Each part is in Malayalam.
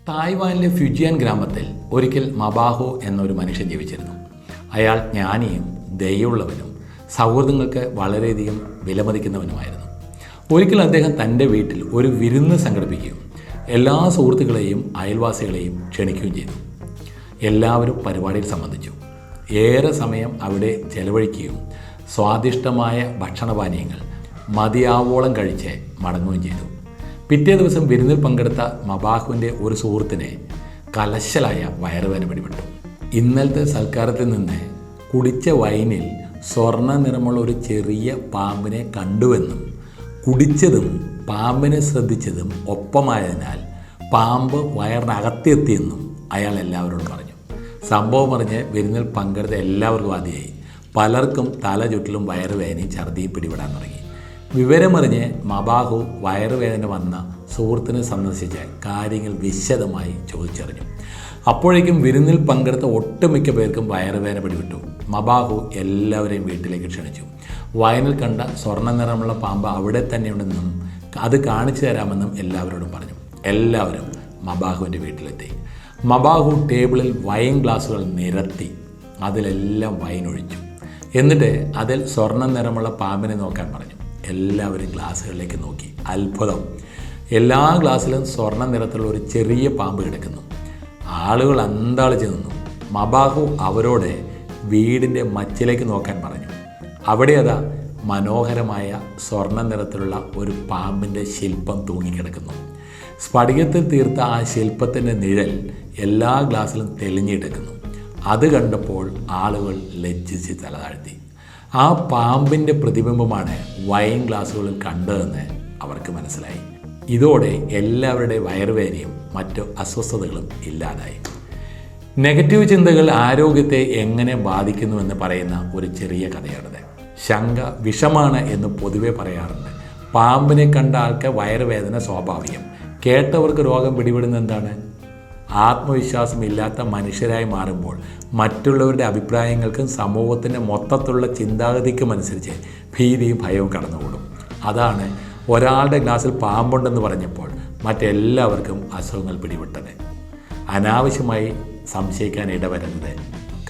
തായ്വാനിലെ ഫ്യുജിയാൻ ഗ്രാമത്തിൽ ഒരിക്കൽ മബാഹോ എന്നൊരു മനുഷ്യൻ ജീവിച്ചിരുന്നു. അയാൾ ജ്ഞാനിയും ദയുള്ളവനും സൗഹൃദങ്ങൾക്ക് വളരെയധികം വിലമതിക്കുന്നവനുമായിരുന്നു. ഒരിക്കൽ അദ്ദേഹം തൻ്റെ വീട്ടിൽ ഒരു വിരുന്ന് സംഘടിപ്പിക്കുകയും എല്ലാ സുഹൃത്തുക്കളെയും അയൽവാസികളെയും ക്ഷണിക്കുകയും ചെയ്തു. എല്ലാവരും പരിപാടിയിൽ സംബന്ധിച്ചു. ഏറെ സമയം അവിടെ ചെലവഴിക്കുകയും സ്വാദിഷ്ടമായ ഭക്ഷണപാനീയങ്ങൾ മതിയാവോളം കഴിച്ച് മടങ്ങുകയും ചെയ്തു. പിറ്റേ ദിവസം വിരുന്നിൽ പങ്കെടുത്ത മബാഹുവിൻ്റെ ഒരു സുഹൃത്തിനെ കലശലായ വയറുവേദന പിടിപെട്ടു. ഇന്നലത്തെ സൽക്കാരത്തിൽ നിന്ന് കുടിച്ച വൈനിൽ സ്വർണ്ണ നിറമുള്ള ഒരു ചെറിയ പാമ്പിനെ കണ്ടുവെന്നും കുടിച്ചതും പാമ്പിനെ ശ്രദ്ധിച്ചതും ഒപ്പമായതിനാൽ പാമ്പ് വയറിനകത്തെത്തിയെന്നും അയാൾ എല്ലാവരോടും പറഞ്ഞു. സംഭവം പറഞ്ഞ് വിരുന്നിൽ പങ്കെടുത്ത എല്ലാവർക്കും ആദ്യമായി. പലർക്കും തല ചുറ്റിലും വയറുവേദനയും ഛർദിയും പിടിപെടാൻ തുടങ്ങി. വിവരമറിഞ്ഞ് മബാഹു വയറുവേദന വന്ന സുഹൃത്തിനെ സന്ദർശിച്ച് കാര്യങ്ങൾ വിശദമായി ചോദിച്ചറിഞ്ഞു. അപ്പോഴേക്കും വിരുന്നിൽ പങ്കെടുത്ത ഒട്ടുമിക്ക പേർക്കും വയറുവേദന പിടിപെട്ടു. മബാഹു എല്ലാവരെയും വീട്ടിലേക്ക് ക്ഷണിച്ചു. വയനിൽ കണ്ട സ്വർണ്ണ നിറമുള്ള പാമ്പ് അവിടെ തന്നെയുണ്ടെന്നും അത് കാണിച്ചു തരാമെന്നും എല്ലാവരോടും പറഞ്ഞു. എല്ലാവരും മബാഹുവിൻ്റെ വീട്ടിലെത്തി. മബാഹു ടേബിളിൽ വൈൻ ഗ്ലാസുകൾ നിരത്തി അതിലെല്ലാം വൈൻ ഒഴിച്ചു. എന്നിട്ട് അതിൽ സ്വർണ്ണ നിറമുള്ള പാമ്പിനെ നോക്കാൻ പറഞ്ഞു. എല്ലാവരും ഗ്ലാസ്സുകളിലേക്ക് നോക്കി. അത്ഭുതം! എല്ലാ ഗ്ലാസ്സിലും സ്വർണ്ണ നിറത്തിലുള്ള ഒരു ചെറിയ പാമ്പ് കിടക്കുന്നു. ആളുകൾ അന്താളിച്ച് നിന്നു. മബാഹു അവരോട് വീടിൻ്റെ മച്ചിലേക്ക് നോക്കാൻ പറഞ്ഞു. അവിടെ അതാ മനോഹരമായ സ്വർണ്ണ നിറത്തിലുള്ള ഒരു പാമ്പിൻ്റെ ശില്പം തൂങ്ങിക്കിടക്കുന്നു. സ്ഫടികത്തിൽ തീർത്ത ആ ശില്പത്തിൻ്റെ നിഴൽ എല്ലാ ഗ്ലാസ്സിലും തെളിഞ്ഞിടക്കുന്നു. അത് കണ്ടപ്പോൾ ആളുകൾ ലജ്ജിച്ച് തലതാഴ്ത്തി. ആ പാമ്പിൻ്റെ പ്രതിബിംബമാണ് വൈൻ ഗ്ലാസ്സുകളിൽ കണ്ടതെന്ന് അവർക്ക് മനസ്സിലായി. ഇതോടെ എല്ലാവരുടെ വയറുവേദനയും മറ്റു അസ്വസ്ഥതകളും ഇല്ലാതായി. നെഗറ്റീവ് ചിന്തകൾ ആരോഗ്യത്തെ എങ്ങനെ ബാധിക്കുന്നുവെന്ന് പറയുന്ന ഒരു ചെറിയ കഥയാണിത്. ശങ്ക വിഷമാണ് എന്ന് പൊതുവെ പറയാറുണ്ട്. പാമ്പിനെ കണ്ട ആൾക്ക് വയറുവേദന സ്വാഭാവികം. കേട്ടവർക്ക് രോഗം പിടിപെടുന്നത് എന്താണ്? ആത്മവിശ്വാസമില്ലാത്ത മനുഷ്യരായി മാറുമ്പോൾ മറ്റുള്ളവരുടെ അഭിപ്രായങ്ങൾക്കും സമൂഹത്തിൻ്റെ മൊത്തത്തിലുള്ള ചിന്താഗതിക്കും അനുസരിച്ച് ഭീതിയും ഭയവും കടന്നുകൂടും. അതാണ് ഒരാളുടെ ഗ്ലാസ്സിൽ പാമ്പുണ്ടെന്ന് പറഞ്ഞപ്പോൾ മറ്റെല്ലാവർക്കും അസുഖങ്ങൾ പിടിപെട്ടത്. അനാവശ്യമായി സംശയിക്കാൻ ഇടവരുന്നത്.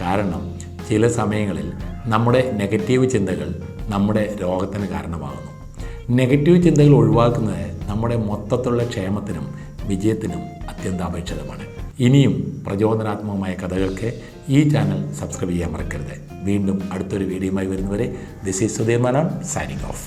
കാരണം ചില സമയങ്ങളിൽ നമ്മുടെ നെഗറ്റീവ് ചിന്തകൾ നമ്മുടെ രോഗത്തിന് കാരണമാകുന്നു. നെഗറ്റീവ് ചിന്തകൾ ഒഴിവാക്കുന്നത് നമ്മുടെ മൊത്തത്തിലുള്ള ക്ഷേമത്തിനും വിജയത്തിനും അത്യന്താപേക്ഷിതമാണ്. ഇനിയും പ്രചോദനാത്മകമായ കഥകൾക്ക് ഈ ചാനൽ സബ്സ്ക്രൈബ് ചെയ്യാൻ മറക്കരുത്. വീണ്ടും അടുത്തൊരു വീഡിയോയുമായി വരുന്നവരെ this is Sudheer Menon signing off.